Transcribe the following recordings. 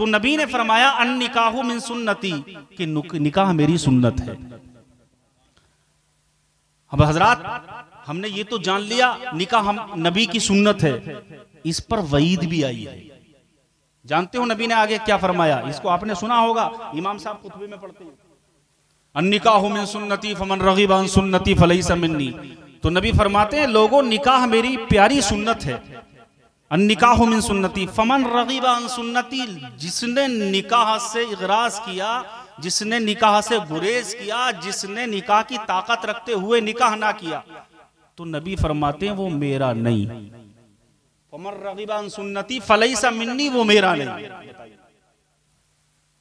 तो नबी ने फरमाया अन निकाहु मिन सुन्नती, कि निकाह मेरी सुन्नत है। अब हजरात हमने ये तो जान लिया निकाह हम नबी की सुन्नत है, इस पर वईद भी आई है। जानते हो नबी ने आगे क्या फरमाया? इसको आपने सुना होगा, इमाम साहब खुतबे में पढ़ते हैं, अन्निकाहु मिन सुन्नती फमन रग़िब अन सुन्नती फलैसा मिन्नी। तो नबी फरमाते हैं लोगों निकाह मेरी प्यारी सुन्नत है। अन्निकाहु मिन सुन्नती फमन रग़िब अन सुन्नती, जिसने निकाह से इग़राज़ किया, जिसने निकाह से गुरेज किया, जिसने निकाह की ताकत रखते हुए निकाह ना किया, तो नबी फरमाते हैं वो मेरा नहीं। फमन रग़िब अन सुन्नती फलैसा मिन्नी, वो मेरा नहीं।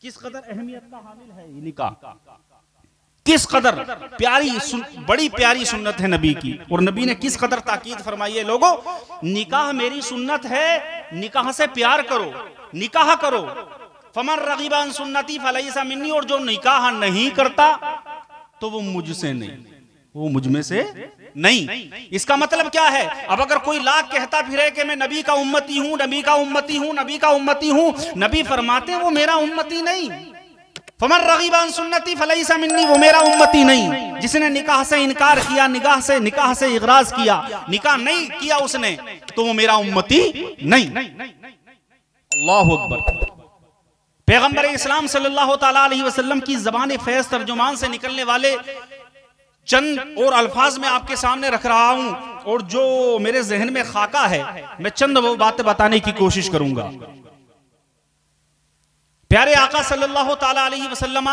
किस कदर अहमियत का हामिल है ये निकाह, किस कदर प्यारी बड़ी प्यारी सुन्नत है नबी की। और नबी ने किस कदर ताकीद फरमाई है, लोगों निकाह मेरी सुन्नत है, निकाह से प्यार करो, निकाह करो। फमन रग़िब अन सुन्नती फलैसा मिन्नी, और जो निकाह नहीं करता तो वो मुझसे नहीं, वो मुझ में से नहीं। इसका मतलब क्या है? अब अगर कोई लाख कहता फिरे कि मैं नबी का उम्मती हूं, नबी का उम्मती हूं, नबी का उम्मती हूं, नबी फरमाते वो मेरा उम्मती नहीं। फमन रग़िब अन सुन्नती फलैसा मिन्नी, वो मेरा उम्मती नहीं। जिसने निकाह से इनकार किया, निकाह से इग़राज़ किया, निकाह नहीं किया उसने, तो वो मेरा उम्मती नहीं। अल्लाहु अकबर। पैगंबर इस्लाम सल्लल्लाहु तआला अलैहि वसल्लम की ज़बान फैज़ तर्जुमान से निकलने वाले चंद और अल्फाज में आपके सामने रख रहा हूं, और जो मेरे जहन में खाका है मैं चंद वो बातें बताने की कोशिश करूंगा। प्यारे आका सल्लल्लाहु तआला अलैहि वसल्लम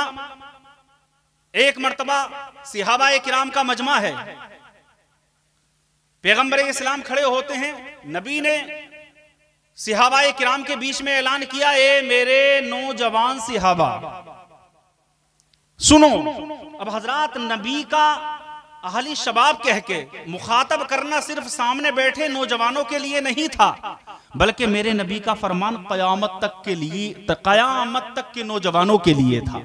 एक मर्तबा सहाबा किराम का मजमा है, पैगंबर इस्लाम खड़े होते हैं, नबी ने सहाबा किराम के बीच में ऐलान किया, ए मेरे नौजवान सहाबा सुनो। अब हजरात नबी का अहली शबाब कह के मुखातब करना सिर्फ सामने बैठे नौजवानों के लिए नहीं था, बल्कि मेरे नबी का फरमान क़यामत तक के लिए, क़यामत तक के नौजवानों के लिए था।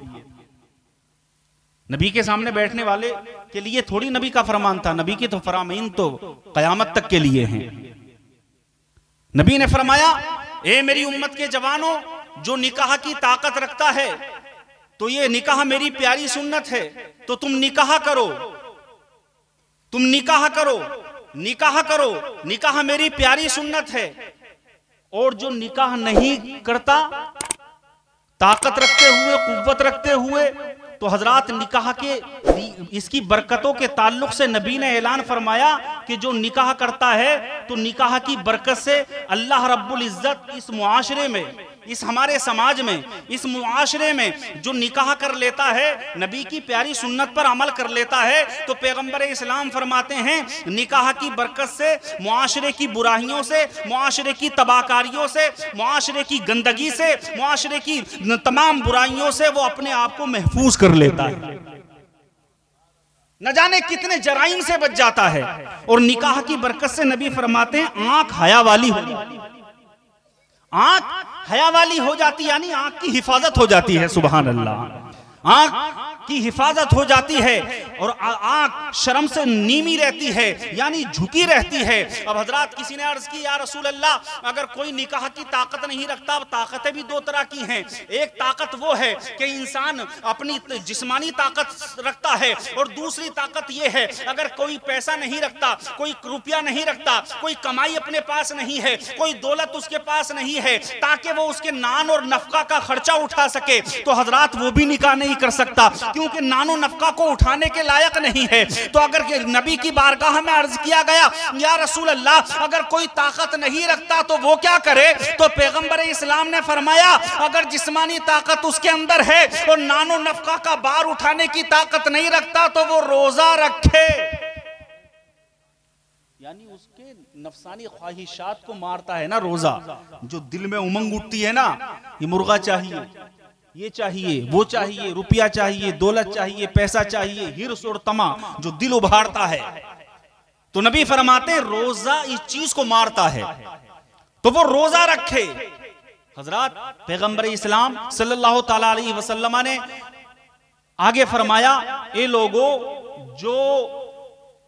नबी के सामने बैठने वाले के लिए थोड़ी नबी का फरमान था, नबी की तो फरामीन तो क़यामत तक के लिए हैं। नबी ने फरमाया, ए मेरी उम्मत के जवानों, जो निकाह की ताकत रखता है तो ये निकाह मेरी प्यारी सुन्नत है, तो तुम निकाह करो, तुम निकाह करो, निकाह करो, निकाह मेरी प्यारी सुन्नत है। और जो निकाह नहीं करता ताकत रखते हुए, कुव्वत रखते हुए, तो हजरात निकाह के इसकी बरकतों के ताल्लुक से नबी ने ऐलान फरमाया कि जो निकाह करता है तो निकाह की बरकत से अल्लाह रब्बुल इज्जत इस मुआशरे में, इस हमारे समाज में, इस मुआशरे में जो निकाह कर लेता है, नबी की प्यारी सुन्नत पर अमल कर लेता है, तो पैगंबर इस्लाम फरमाते हैं निकाह की बरकत से मुआशरे की बुराइयों से, मुआशरे की तबाहकारियों से, मुआशरे की गंदगी से, मुआशरे की तमाम बुराइयों से वो अपने आप को महफूज कर लेता है, न जाने कितने जराइम से बच जाता है। और निकाह की बरकत से नबी फरमाते हैं आंख हया वाली हो, आंख हया वाली हो जाती, यानी आंख की हिफाजत हो जाती है। सुभान अल्लाह, आंख की हिफाजत हो जाती है और आंख शर्म से नीमी रहती है, यानी झुकी रहती है। अब हजरात किसी ने अर्ज की, या रसूल अल्लाह, अगर कोई निकाह की ताकत नहीं रखता, ताकतें भी दो तरह की हैं। एक ताकत वो है कि इंसान अपनी जिस्मानी ताकत रखता है, और दूसरी ताकत ये है अगर कोई पैसा नहीं रखता, कोई रुपया नहीं रखता, कोई कमाई अपने पास नहीं है, कोई दौलत उसके पास नहीं है ताकि वो उसके नान और नफका का खर्चा उठा सके, तो हजरात वो भी निकाह नहीं कर सकता, क्योंकि नानो नफका को उठाने के लायक नहीं है। तो अगर नबी की बारगाह में अर्ज किया गया, या रसूल अल्लाह, अगर कोई ताकत नहीं रखता तो वो क्या करे, तो पैगंबर इस्लाम ने फरमाया अगर जिस्मानी ताकत उसके अंदर है और नानो नफका का बार उठाने की ताकत नहीं रखता तो वो रोजा रखे, यानी उसके नफसानी ख्वाहिशात को मारता है ना रोजा। जो दिल में उमंग उठती है ना, ये मुर्गा चाहिए, ये चाहिए, वो चाहिए, रुपया चाहिए, दौलत चाहिए, पैसा चाहिए, हिर्स और तमा जो दिल उभारता है, तो नबी फरमाते रोजा इस चीज को मारता है, तो वो रोजा रखे। हजरत पैगंबर इस्लाम सल्लल्लाहु तआला अलैहि वसल्लम ने आगे फरमाया, ए लोगो, जो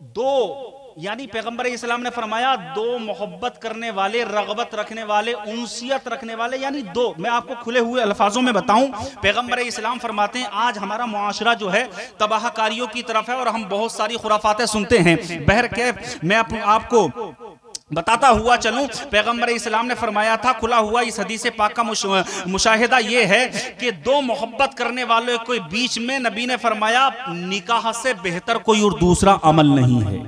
दो यानी पैगंबर इस्लाम ने फरमाया दो मोहब्बत करने वाले, रगबत रखने वाले, उनसियत रखने वाले, यानी दो। मैं आपको खुले हुए अल्फाजों में बताऊं, पैगंबर इस्लाम फरमाते हैं आज हमारा मुआशरा जो है तबाहकारियों की तरफ है और हम बहुत सारी खुराफातें सुनते हैं। बहरकैफ मैं आपको बताता हुआ चलूं, पैगंबर इस्लाम ने फरमाया था, खुला हुआ इस हदीस पाक का मुशाहिदा ये है कि दो मोहब्बत करने वालों के बीच में नबी ने फरमाया निकाह से बेहतर कोई और दूसरा अमल नहीं है।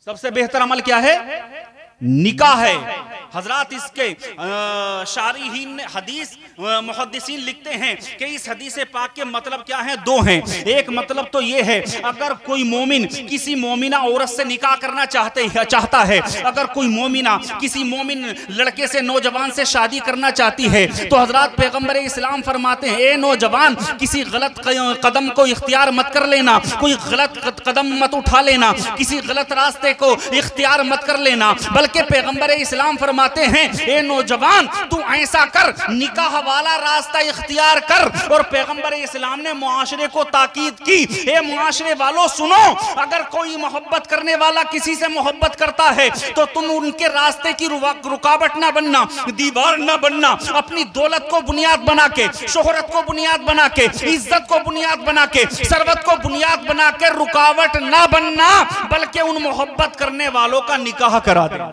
सबसे बेहतर अमल क्या है? निकाह है। हजरात इसके शारिहीन हदीस मुहद्दिसीन लिखते हैं कि इस हदीस पाक के मतलब क्या है? दो हैं। एक मतलब तो ये है, अगर कोई मोमिन किसी मोमिना औरत से निकाह करना चाहता है, अगर कोई मोमिना किसी मोमिन लड़के से, नौजवान से शादी करना चाहती है, तो हजरात पैगंबर इस्लाम फरमाते हैं, ए नौजवान किसी गलत कदम को इख्तियार मत कर लेना, कोई गलत कदम मत उठा लेना, किसी गलत रास्ते को इख्तियार मत कर लेना, बल्कि पैगंबर इस्लाम फरमाते हैं, ए नौजवान तू ऐसा कर, निकाह वाला रास्ता इख्तियार कर। और पैगंबर इस्लाम ने मुआशरे को ताकीद की, ए मुआशरे वालों सुनो, अगर कोई मोहब्बत करने वाला किसी से मोहब्बत करता है तो तुम उनके रास्ते की रुकावट ना बनना, दीवार ना बनना, अपनी दौलत को बुनियाद बना के, शोहरत को बुनियाद बना के, इज्जत को बुनियाद बना के, सरवत को बुनियाद बना के रुकावट ना बनना, बल्कि उन मोहब्बत करने वालों का निकाह करा दे।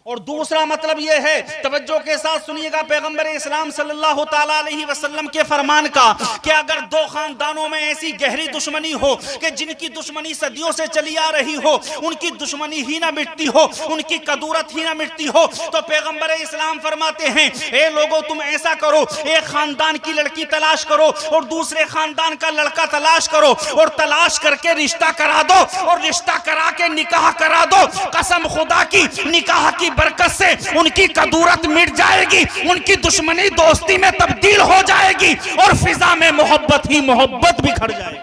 और दूसरा मतलब यह है, तवज्जो के साथ सुनिएगा, पैगंबर इस्लाम सल्लल्लाहु ताला अलैहि वसल्लम के फरमान का कि अगर दो खानदानों में ऐसी गहरी दुश्मनी हो कि जिनकी दुश्मनी सदियों से चली आ रही हो, उनकी दुश्मनी ही ना मिटती हो, उनकी कदूरत ही ना मिटती हो, तो पैगंबर इस्लाम फरमाते हैं, ए लोगों तुम ऐसा करो, एक खानदान की लड़की तलाश करो और दूसरे खानदान का लड़का तलाश करो और तलाश करके रिश्ता करा दो और रिश्ता करा के निकाह करा दो। कसम खुदा की, निकाह की बरकत से उनकी कदूरत मिट जाएगी, उनकी दुश्मनी दोस्ती में तब्दील हो जाएगी और फिजा में मोहब्बत ही मोहब्बत बिखर जाएगी।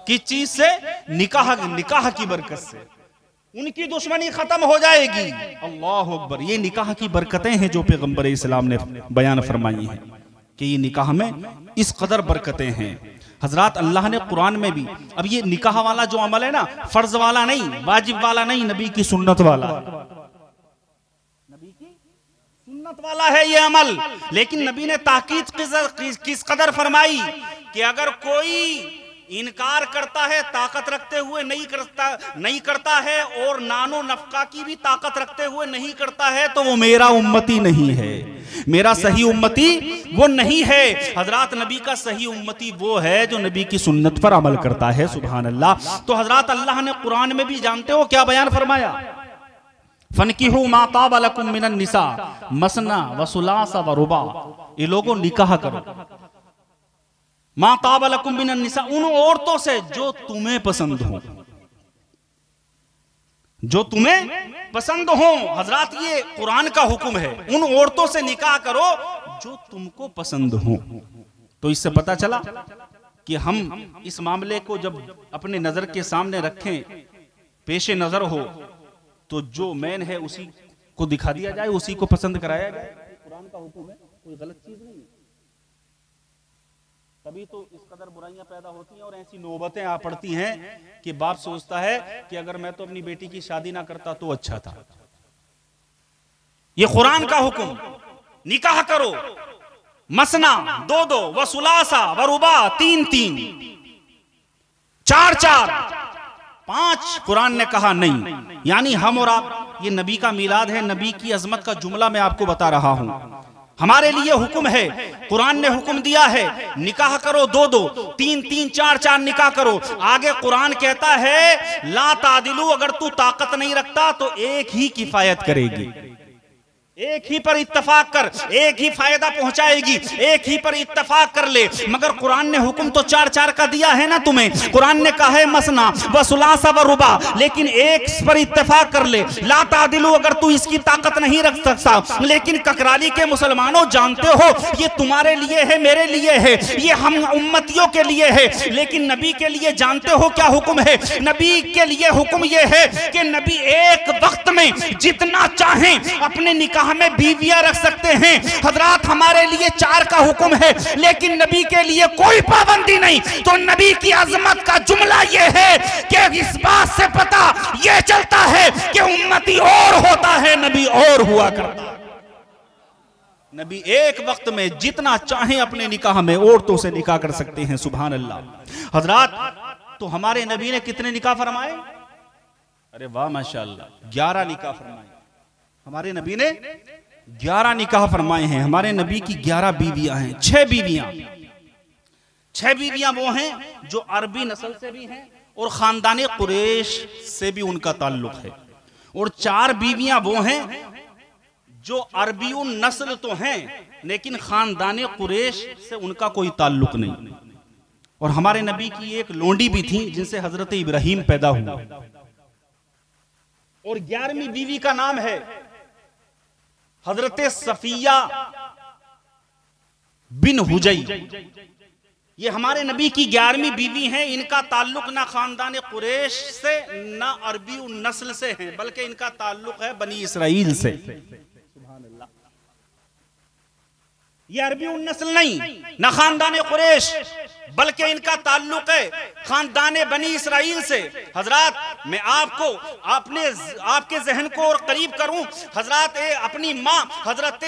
किस चीज से? निकाह की बरकत से उनकी दुश्मनी खत्म हो जाएगी। अल्लाह अकबर। ये निकाह की बरकतें हैं जो पैगंबर इस्लाम ने बयान फरमाई हैं कि ये निकाह में इस कदर बरकतें हैं। हजरात अल्लाह ने कुरान में भी, अब ये निकाह वाला जो अमल है ना, फर्ज वाला नहीं, वाजिब वाला नहीं, नबी की सुन्नत वाला, नबी की सुन्नत वाला है ये अमल। लेकिन नबी ने ताकीद किस कदर फरमाई कि अगर कोई इनकार करता है, ताकत रखते हुए नहीं करता है और नानो नफका की भी ताकत रखते हुए नहीं करता है, तो वो मेरा उम्मती नहीं है, मेरा सही उम्मती वो नहीं है। हजरात नबी का सही उम्मती वो है जो नबी की सुन्नत पर अमल करता है। सुभान अल्लाह। तो हजरात अल्लाह ने कुरान में भी जानते हो क्या बयान फरमाया? फनकिहू मा ताब लकुम मिनन निसा मसना व सुलासा व रुबा। ये लोगों निकाह करो, मा ताब लकुम मिनन निसा, उन औरतों से जो तुम्हें पसंद हो, जो तुम्हें पसंद हो। हजरात ये कुरान का हुक्म है, उन औरतों से निकाह करो जो तुमको पसंद हो। तो इससे पता चला कि हम इस मामले को जब अपने नजर के सामने रखें, पेशे नजर हो, तो जो मैन है उसी को दिखा दिया जाए, उसी को पसंद कराया जाए। कुरान का हुक्म है, कोई गलत चीज नहीं है। तभी तो इस कदर बुराइयां पैदा होती हैं और ऐसी नौबतें आ पड़ती हैं कि बाप सोचता है कि अगर मैं तो अपनी बेटी की शादी ना करता तो अच्छा था। ये कुरान का हुक्म, निकाह करो, मसना 2-2, व सुलासा व रुबा 3-3, 4-4, 5 कुरान ने कहा नहीं। यानी हम और आप, ये नबी का मिलाद है, नबी की अजमत का जुमला मैं आपको बता रहा हूं। हमारे लिए हुक्म है, कुरान ने हुक्म दिया है निकाह करो 2-2, 3-3, 4-4 निकाह करो। आगे कुरान कहता है ला तादिलू, अगर तू ताकत नहीं रखता तो एक ही किफायत करेगी, एक ही पर इत्तफाक कर, एक ही फायदा पहुंचाएगी, एक ही पर इत्तफाक कर ले। मगर कुरान ने हुक्म तो 4-4 का दिया है ना तुम्हें। कुरान ने कहा है मसना व सुलासा व रुबा, लेकिन एक पर इत्तफाक कर ले। ला तादिलू, अगर तू इसकी ताकत नहीं रख सकता। लेकिन ककराली के मुसलमानों जानते हो, ये तुम्हारे लिए है, मेरे लिए है, ये हम उम्मतियों के लिए है। लेकिन नबी के लिए जानते हो क्या हुक्म है? नबी के लिए हुक्म ये है कि नबी एक वक्त में जितना चाहें अपने निकाह निकाह में बीवियां रख सकते हैं। हजरात हमारे लिए 4 का हुक्म है, लेकिन नबी के लिए कोई पाबंदी नहीं। तो नबी की अजमत का जुमला यह है कि इस बात से पता यह चलता है कि उम्मती और होता है, नबी और हुआ करता है। नबी एक वक्त में जितना चाहे अपने निकाह में औरतों से निकाह कर सकते हैं। सुभान अल्लाह। हजरात तो हमारे नबी ने कितने निकाह फरमाए? अरे वाह माशाअल्लाह, 11 निकाह फरमाए। हमारे नबी ने 11 निकाह फरमाए हैं। हमारे नबी की 11 बीवियां हैं। 6 बीवियां वो हैं जो अरबी नस्ल से भी हैं और खानदान कुरैश से भी उनका ताल्लुक है, और 4 बीवियां वो हैं जो अरबी नस्ल तो हैं लेकिन खानदान कुरैश से उनका कोई ताल्लुक नहीं। और हमारे नबी की एक लोंडी भी थी जिनसे हजरत इब्राहिम पैदा हुआ, और 11वीं बीवी का नाम है हजरत सफिया बिन हुजई। ये हमारे नबी की 11वीं बीवी हैं। इनका ताल्लुक ना खानदान कुरैश से ना अरबी नस्ल से है, बल्कि इनका ताल्लुक है बनी इसराइल से। ये अरबी नस्ल नहीं, ना खानदान कुरैश, बल्कि इनका ताल्लुक है खानदान बनी इसराइल से। हजरात मैं आपके जहन को और करीब करूं। हजरात अपनी माँ हजरत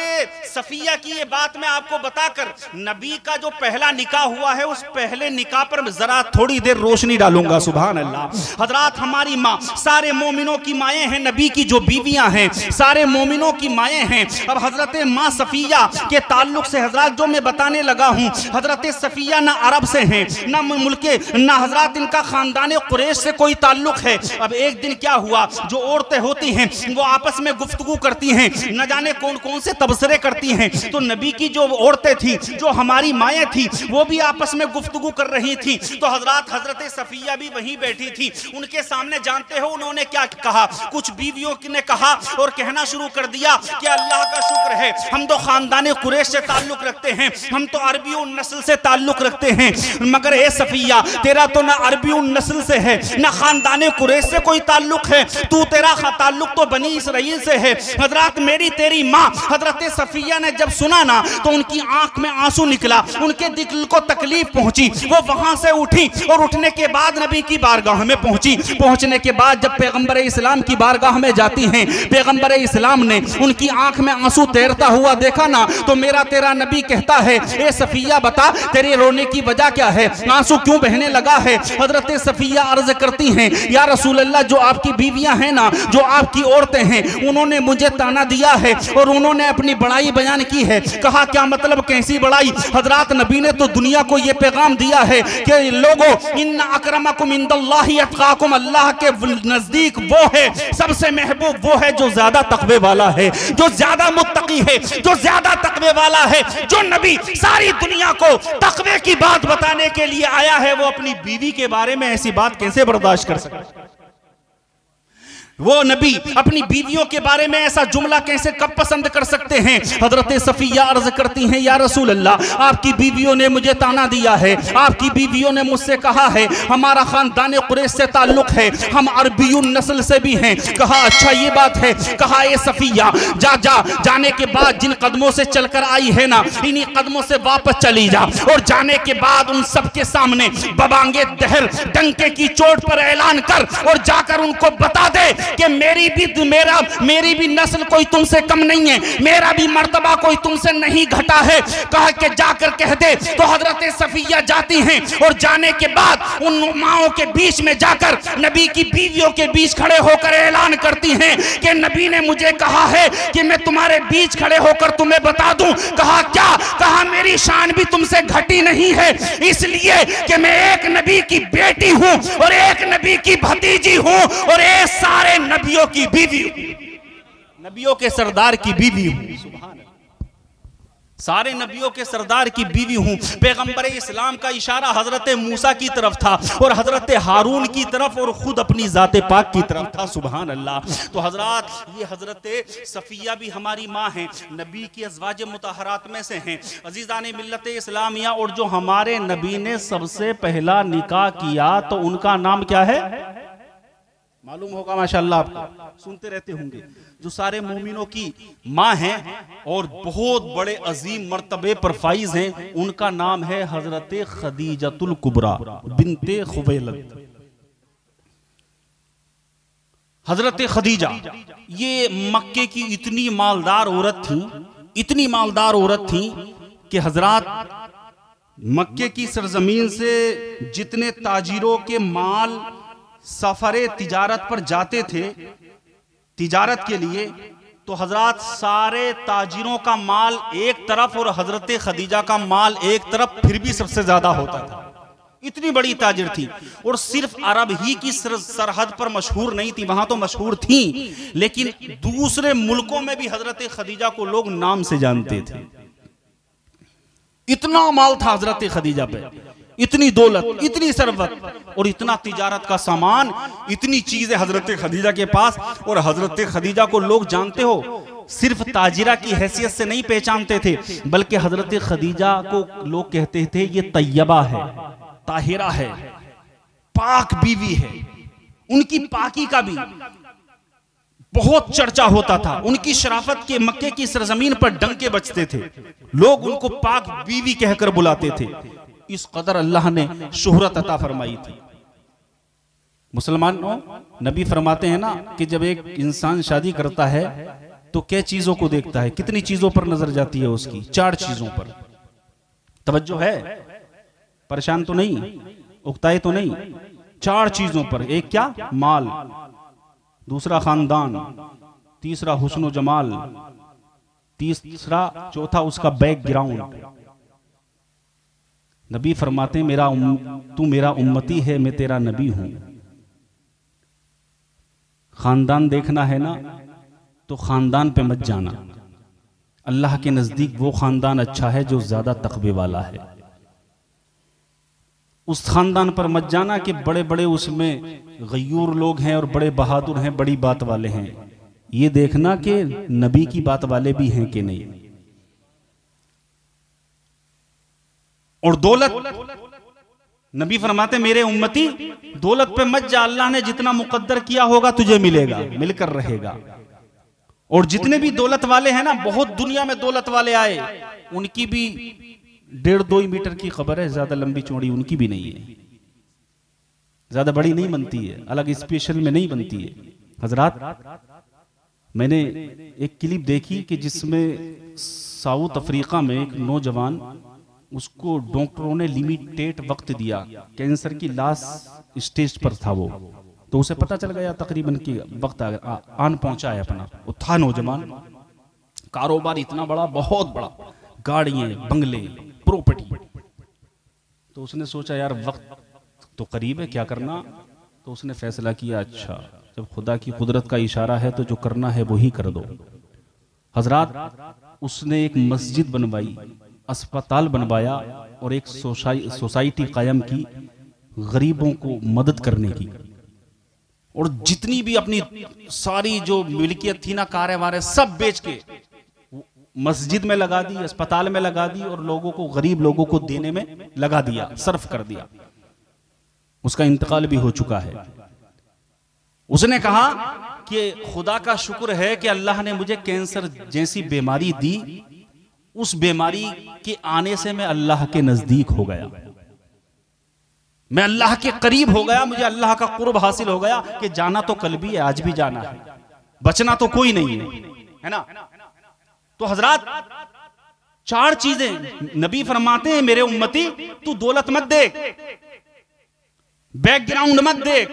सफिया की ये बात मैं आपको बताकर नबी का जो पहला निकाह हुआ है उस पहले निकाह पर जरा थोड़ी देर रोशनी डालूंगा। सुभान अल्लाह। हजरात हमारी माँ सारे मोमिनों की माएँ हैं, नबी की जो बीवियां हैं सारे मोमिनों की माएँ हैं। अब हजरत माँ सफिया के ताल्लुक से हजरात जो मैं बताने लगा हूँ, हजरत सफिया ना अरब से हैं ना मुल्के ना हजरात इनका खानदान कुरैश से कोई ताल्लुक है। अब एक दिन क्या हुआ, जो औरतें होती हैं वो आपस में गुफ्तगू करती हैं, न जाने कौन कौन से तबसरे करती हैं। तो नबी की जो औरतें थी, जो हमारी माएँ थी, वो भी आपस में गुफ्तगू कर रही थी। तो हजरत सफिया भी वहीं बैठी थी। उनके सामने जानते हो उन्होंने क्या कहा? कुछ बीवियों ने कहा और कहना शुरू कर दिया कि अल्लाह का शुक्र है हम तो खानदान कुरैश से ताल्लुक रखते हैं, हम तो अरबी नस्ल से ताल्लुक रखते हैं, मगर ए सफिया तेरा तो ना अरबी नस्ल से है ना खानदान कुरैश से कोई ताल्लुक है, तू तेरा ताल्लुक तो बनी इसराइल से है। हजरत मेरी तेरी माँ हजरत सफिया ने जब सुना ना तो उनकी आंख में आंसू निकला, उनके दिल को तकलीफ पहुंची। वो वहां से उठी और उठने के बाद नबी की बारगाह में पहुंची। पहुंचने के बाद जब पैगंबर इस्लाम की बारगाह में जाती हैं, पैगंबर इस्लाम ने उनकी आंख में आंसू तैरता हुआ देखा ना तो मेरा तेरा नबी कहता है ए सफिया बता तेरे रोने की वजह क्या है, आंसू क्यों बहने लगा है? हजरत सफिया अर्ज करती हैं या रसूल अल्लाह जो आपकी बीवियां हैं ना, जो आपकी औरतें हैं, उन्होंने मुझे ताना दिया है और उन्होंने अपनी बड़ाई बयान की है। कहा क्या मतलब, कैसी बड़ाई? हजरत नबी ने तो दुनिया को यह पैगाम दिया है कि लोगों इन्ना अकरमकुम इंदल्लाहि अत्काकुम, अल्लाह के नजदीक वो है सबसे महबूब वो है जो ज्यादा तकवे वाला है, जो ज्यादा मुत्तकी है, जो ज्यादा तकवे वाला है। जो नबी सारी दुनिया को तकवे की बात बताने के लिए आया है वो अपनी बीवी के बारे में ऐसी बात कैसे बर्दाश्त कर सकता है? वो नबी अपनी बीवियों के बारे में ऐसा जुमला कैसे कब पसंद कर सकते हैं? हजरत सफिया अर्ज करती हैं या रसूल अल्लाह आपकी बीवियों ने मुझे ताना दिया है, आपकी बीवियों ने मुझसे कहा है हमारा खानदान कुरैश से ताल्लुक है, हम अरबी नस्ल से भी हैं। कहा अच्छा ये बात है। कहा ये सफिया जाने के बाद जिन कदमों से चलकर आई है ना इन्हीं कदमों से वापस चली जा, और जाने के बाद उन सबके सामने बबांगे दहर डंके की चोट पर ऐलान कर और जाकर उनको बता दे कि मेरी भी नस्ल कोई तुमसे कम नहीं है, मेरा भी मर्तबा कोई तुमसे नहीं घटा है। कहा कि जाकर कह दे। तो हजरत सफिया जाती हैं और जाने के बाद उन माओं के बीच में जाकर नबी की बीवियों के बीच खड़े होकर ऐलान करती हैं कि नबी ने मुझे कहा है कि मैं तुम्हारे बीच खड़े होकर तुम्हें बता दूं। कहा क्या? कहा मेरी शान भी तुमसे घटी नहीं है, इसलिए कि मैं एक नबी की बेटी हूं और एक नबी की भतीजी हूं और ये सारे नबियों की बीवी, नबियों के सरदार की बीवी हूं। सुभान अल्लाह। सारे नबियों के सरदार की बीवी हूं। पैगंबर इस्लाम का इशारा हजरत मूसा की तरफ था और हजरत हारून की तरफ और खुद अपनी जाते पाक की तरफ था। सुभान अल्लाह। तो हजरात ये हजरत सफिया भी हमारी माँ हैं, नबी की अज़वाज मुतहरात में से हैं, अजीज़ान मिल्लत इस्लामिया। और जो हमारे नबी ने सबसे पहला निकाह किया तो उनका नाम क्या है? मालूम होगा माशाअल्लाह, आपको सुनते रहते होंगे, जो सारे मोमिनों की माँ हैं और बहुत बड़े अजीम मर्तबे पर फाइज हैं, उनका नाम है हजरत खदीजतुल कुबरा बिनते खुवैलद। हजरत खदीजा ये मक्के की इतनी मालदार औरत थी, इतनी मालदार औरत थी कि हजरत मक्के की सरजमीन से जितने ताजिरों के माल सफरे तिजारत पर जाते थे तिजारत के लिए, तो हजरत सारे ताजिरों का माल एक तरफ और हजरत खदीजा का माल एक तरफ, फिर भी सबसे ज्यादा होता था। इतनी बड़ी ताजिर थी, और सिर्फ अरब ही की सरहद पर मशहूर नहीं थी, वहां तो मशहूर थी, लेकिन दूसरे मुल्कों में भी हजरत खदीजा को लोग नाम से जानते थे। इतना माल था हजरत खदीजा पे, इतनी दौलत, इतनी सरवत और इतना तिजारत का सामान, इतनी चीजें हजरत खदीजा के पास। और हजरत खदीजा को लोग जानते हो सिर्फ ताजिरा की हैसियत से नहीं पहचानते थे, बल्कि हजरत खदीजा को लोग कहते थे ये तैयबा है, ताहिरा है, पाक बीवी है। उनकी पाकी का भी बहुत चर्चा होता था, उनकी शराफत के मक्के की सरजमीन पर डंके बजते थे, लोग उनको पाक बीवी कहकर बुलाते थे। इस कदर अल्लाह ने शोहरत अता फरमाई थी। मुसलमानों, नबी फरमाते हैं ना कि जब एक इंसान शादी करता है तो क्या चीजों को देखता है, कितनी चीजों पर नजर जाती है उसकी? 4 चीजों पर तवज्जो है, परेशान तो नहीं, उकताए तो नहीं। 4 चीजों पर, एक क्या? माल, दूसरा खानदान, तीसरा हुस्न व जमाल, तीसरा चौथा उसका बैकग्राउंड। नबी फरमाते तू मेरा उम्मती है, मैं तेरा नबी हूं। खानदान देखना है ना तो खानदान पे मत जाना, अल्लाह के नजदीक वो खानदान अच्छा है जो ज्यादा तकवे वाला है। उस खानदान पर मत जाना कि बड़े बड़े उसमें गयूर लोग हैं और बड़े बहादुर हैं, बड़ी बात वाले हैं। ये देखना कि नबी की बात वाले भी हैं कि नहीं। और दौलत, नबी फरमाते मेरे उम्मती दौलत पे मत जा, अल्लाह ने जितना मुकद्दर किया होगा तुझे मिलेगा, मिलकर रहेगा। और जितने भी दौलत वाले हैं ना, बहुत दुनिया में दौलत वाले आए, उनकी भी 1.5-2 मीटर की खबर है, ज्यादा लंबी चौड़ी उनकी भी नहीं है, ज्यादा बड़ी नहीं बनती है, अलग स्पेशल में नहीं बनती है। हजरात, मैंने एक क्लिप देखी कि जिसमें साउथ अफ्रीका में एक नौजवान, उसको डॉक्टरों ने लिमिटेड वक्त दिया, कैंसर की लास्ट स्टेज पर था वो, तो उसे पता चल गया तकरीबन कि वक्त आन पहुंचा है अपना। वो था नौजवान, कारोबार इतना बड़ा, बहुत बड़ा, गाड़ियां, बंगले, प्रॉपर्टी। तो उसने सोचा यार वक्त तो करीब है, क्या करना? तो उसने फैसला किया, अच्छा जब खुदा की कुदरत का इशारा है तो जो करना है वो ही कर दो। हजरात, उसने एक मस्जिद बनवाई, अस्पताल बनवाया और एक सोसाइटी कायम की गरीबों को मदद करने की। और जितनी भी अपनी सारी जो मिल्कियत थी ना, कारें वारे सब बेच के मस्जिद में लगा दी, अस्पताल में लगा दी और लोगों को, गरीब लोगों को देने में लगा दिया, सर्फ कर दिया। उसका इंतकाल भी हो चुका है। उसने कहा कि खुदा का शुक्र है कि अल्लाह ने मुझे कैंसर जैसी बीमारी दी, उस बीमारी के आने से मैं अल्लाह के नजदीक हो गया, मैं अल्लाह के करीब हो गया, मुझे अल्लाह का कुर्ब हासिल हो गया कि जाना तो कल भी है, आज भी जाना है, बचना तो कोई नहीं है ना। तो हजरात, 4 चीजें नबी फरमाते हैं मेरे उम्मती तू दौलत मत देख, बैकग्राउंड मत देख,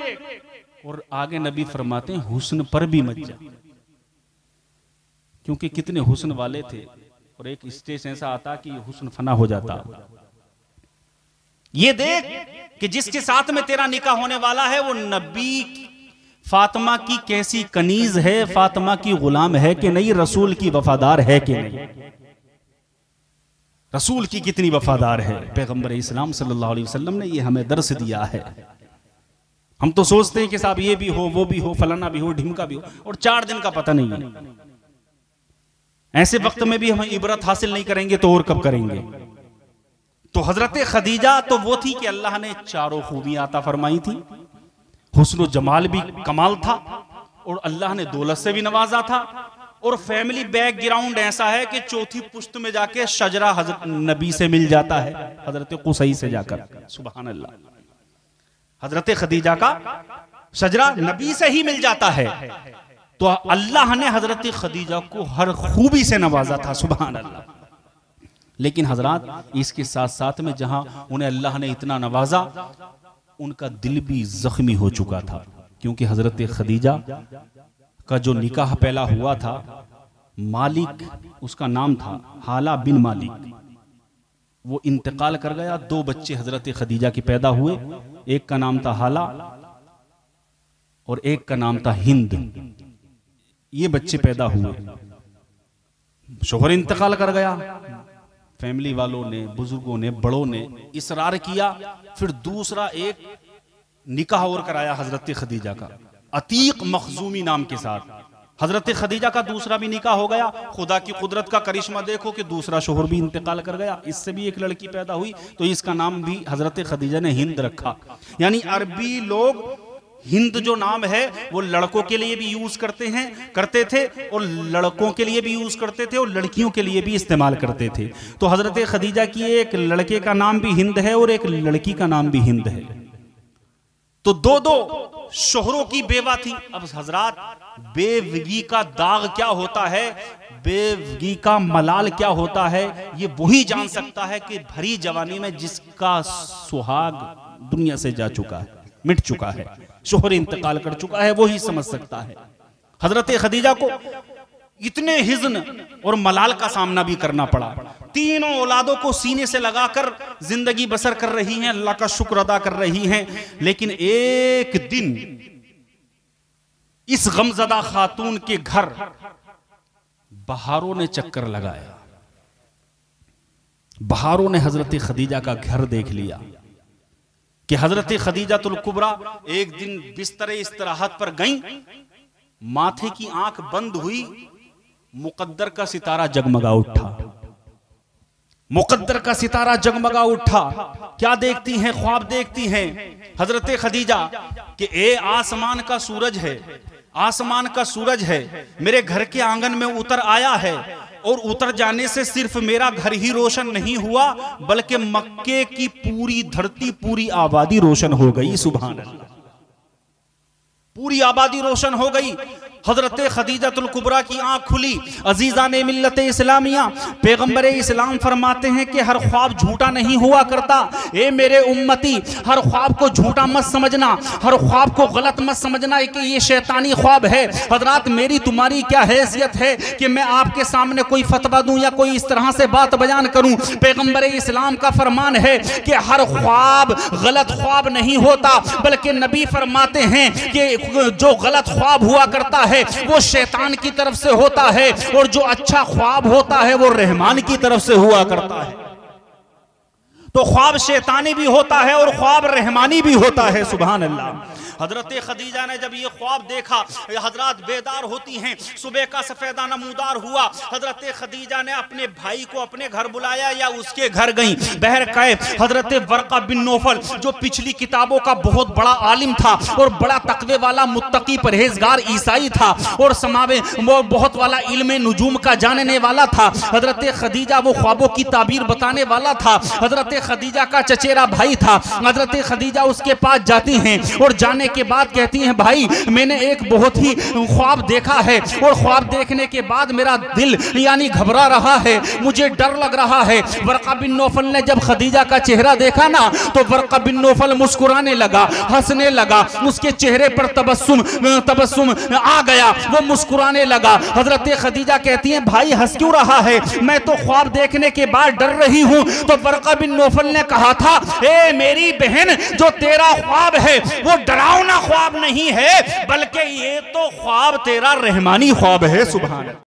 और आगे नबी फरमाते हैं हुस्न पर भी मत जा, क्योंकि कितने हुस्न वाले थे और एक स्टेज ऐसा आता कि हुस्न फना हो जाता। ये देख कि जिसके साथ में तेरा निकाह होने वाला है वो नबी फातिमा की कैसी कनीज है, फातिमा की गुलाम है कि नहीं, रसूल की वफादार है कि नहीं, रसूल की कितनी वफादार है। पैगंबर इस्लाम सल्लल्लाहु अलैहि वसल्लम ने ये हमें दर्स दिया है। हम तो सोचते हैं कि साहब ये भी हो, वो भी हो, फलाना भी हो, ढिमका भी हो, और 4 दिन का पता नहीं है। ऐसे वक्त में भी हम इबरत हासिल नहीं करेंगे तो और कब करेंगे? तो हजरत खदीजा तो वो थी कि अल्लाह ने 4 खूबियां अता फरमाई थी। हुस्न जमाल भी कमाल था और अल्लाह ने दौलत से भी नवाजा था और फैमिली बैकग्राउंड ऐसा है कि चौथी पुश्त में जाके शजरा हजरत नबी से मिल जाता है, हजरत कुसई से जाकर। सुभान अल्लाह, हजरत खदीजा का शजरा नबी से ही मिल जाता है। तो अल्लाह ने हजरत खदीजा को हर खूबी से नवाजा था। सुभान अल्लाह। लेकिन हजरात इसके साथ साथ में जहां उन्हें अल्लाह ने इतना नवाजा, उनका दिल भी जख्मी हो चुका था, क्योंकि हजरत खदीजा का जो निकाह पहला हुआ था, मालिक उसका नाम था, हाला बिन मालिक, वो इंतकाल कर गया। 2 बच्चे हजरत खदीजा के पैदा हुए, एक का नाम था हाला और एक का नाम था हिंद। ये बच्चे पैदा हुए, शोहर इंतकाल कर गया। फैमिली वालों ने, बुजुर्गों ने, बड़ों ने इसरार किया, फिर दूसरा एक निकाह और कराया हजरत खदीजा का, अतीक मखजूमी नाम के साथ। हजरत खदीजा का दूसरा भी निकाह हो गया। खुदा की कुदरत का करिश्मा देखो कि दूसरा शोहर भी इंतकाल कर गया, इससे भी एक लड़की पैदा हुई, तो इसका नाम भी हजरत खदीजा ने हिंद रखा। यानी अरबी लोग हिंद जो नाम है वो लड़कों के लिए भी यूज करते थे और लड़कों के लिए भी यूज करते थे और लड़कियों के लिए भी इस्तेमाल करते थे। तो हजरत खदीजा की एक लड़के का नाम भी हिंद है और एक लड़की का नाम भी हिंद है। तो 2 शोहरों की बेवा थी। अब हजरात, बेवगी का दाग क्या होता है, बेवगी का मलाल क्या होता है, ये वही जान सकता है कि भरी जवानी में जिसका सुहाग दुनिया से जा चुका है, मिट चुका है, शोहर इंतकाल कर चुका है, वो ही समझ सकता है। हजरत खदीजा को इतने हिज़्न और मलाल का सामना भी करना पड़ा। 3 औलादों को सीने से लगाकर जिंदगी बसर कर रही हैं, अल्लाह का शुक्र अदा कर रही हैं। लेकिन एक दिन इस गमज़दा खातून के घर बहारों ने चक्कर लगाया। बहारों ने हजरत खदीजा का घर देख लिया कि हजरत खदीजातुल कुबरा एक दिन बिस्तर इस्तराहत पर गईं, माथे की आंख बंद हुई, मुकद्दर का सितारा जगमगा उठा। मुकद्दर का सितारा जगमगा उठा। क्या देखती हैं? ख्वाब देखती हैं हजरत खदीजा कि ए आसमान का सूरज है, आसमान का सूरज है, मेरे घर के आंगन में उतर आया है और उतर जाने से सिर्फ मेरा घर ही रोशन नहीं हुआ बल्कि मक्के की पूरी धरती, पूरी आबादी रोशन हो गई। सुभान अल्लाह, पूरी आबादी रोशन हो गई। हजरत खदीजातुल कुबरा की आंख खुली। अजीजा ने मिल्लत इस्लामिया, पैगंबर इस्लाम फरमाते हैं कि हर ख्वाब झूठा नहीं हुआ करता। ए मेरे उम्मती, हर ख्वाब को झूठा मत समझना, हर ख्वाब को गलत मत समझना कि ये शैतानी ख्वाब है। हजरात, मेरी तुम्हारी क्या हैसियत है कि मैं आपके सामने कोई फतवा दूं या कोई इस तरह से बात बयान करूं। पैगंबर इस्लाम का फरमान है कि हर ख्वाब गलत ख्वाब नहीं होता, बल्कि नबी फरमाते हैं कि जो गलत ख्वाब हुआ करता है वो शैतान की तरफ से होता है और जो अच्छा ख्वाब होता है वो रहमान की तरफ से हुआ करता है। तो ख्वाब शैतानी भी होता है और ख्वाब रहमानी भी होता है। सुभान अल्लाह। हजरत खदीजा ने जब ये ख्वाब देखा, हजरत बेदार होती हैं, सुबह का सफेदा नमूदार हुआ। हजरत खदीजा ने अपने भाई को अपने घर बुलाया या उसके घर गई। बहर कैफ हजरत वर्का बिन नौफल, जो पिछली किताबों का बहुत बड़ा आलिम था और बड़ा तकवे वाला मुत्तकी परहेजगार ईसाई था और समावे वो बहुत वाला इल्म नुजूम का जानने वाला था। हजरत खदीजा वो ख्वाबों की ताबीर बताने वाला था। हजरत खदीजा का चचेरा भाई था। हजरत खदीजा उसके पास जाती हैं और जाने के बाद कहती हैं, भाई मैंने एक बहुत ही ख्वाब देखा है और ख्वाब देखने के बाद मेरा दिल यानी घबरा रहा है, मुझे डर लग रहा है। वर्का बिन नौफल ने जब खदीजा का चेहरा देखा ना तो वर्का बिन नौफल मुस्कुराने लगा, हंसने लगा, उसके चेहरे पर तबस्सुम आ गया, वो मुस्कुराने लगा। हजरत खदीजा कहती हैं, भाई हंस क्यों रहा है? मैं तो ख्वाब देखने के बाद डर रही हूं। तो वर्का बिन नौफल ने कहा था, ए मेरी बहन, जो तेरा ख्वाब है वो डरावना ख्वाब नहीं है, बल्कि ये तो ख्वाब तेरा रहमानी ख्वाब है। सुभान अल्लाह।